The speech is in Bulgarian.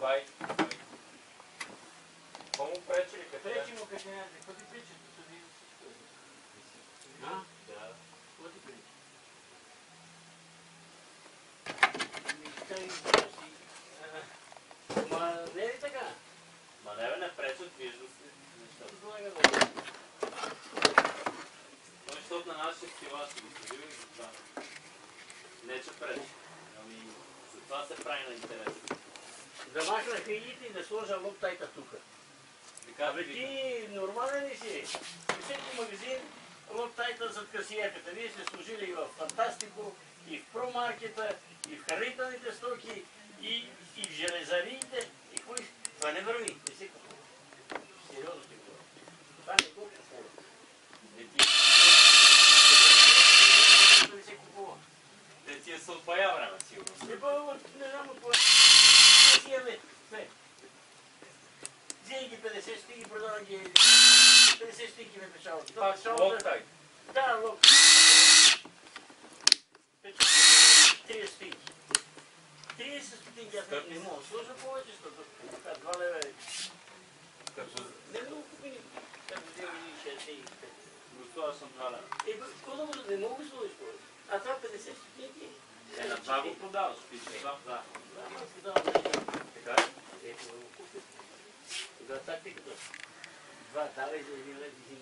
Ай. Какво му пречи ли? Пречи му като няма. Какво ти пречи? А? Да. Какво ти пречи? Ма не е така. Ма не бе, не пречат, вижда се нещата. Слага да е. Той, защото на нашия стила ще го събира и затова. Не, че пречи. Ами, затова се прави на интерес. Да махна хайлите и да сложа лоптайта тук. Абе ти нормален ли си? В всеки магазин лоптайта зад касиерката. Вие сте служили и в Фантастико, и в Промаркета, и в хранителните стоки, и в железариите. И кой? Това не върви. Не си купува. Сериозно ти говоря. Това не го купува. Не се купува. Те тия са от бая време, сигурно. Не знам от това. Взех ги 50 стиги, продавам ги 50 стиги ме печалата. Това е локтай. Да, лок. 30 стиги. 30 стиги, аз не мога. Сложа повече, защото 2 лева е. Не много купи ни. Как да взема ни 60 стиги. Гостуваш съм 2 лева. Какво да го не мога да сложиш повече? А това 50 стиги. На това го продаваш, пише това, да. Да, аз продавам нещо. Така Ето да го купи. Тогава тактиката. 2 давай за 1 лев и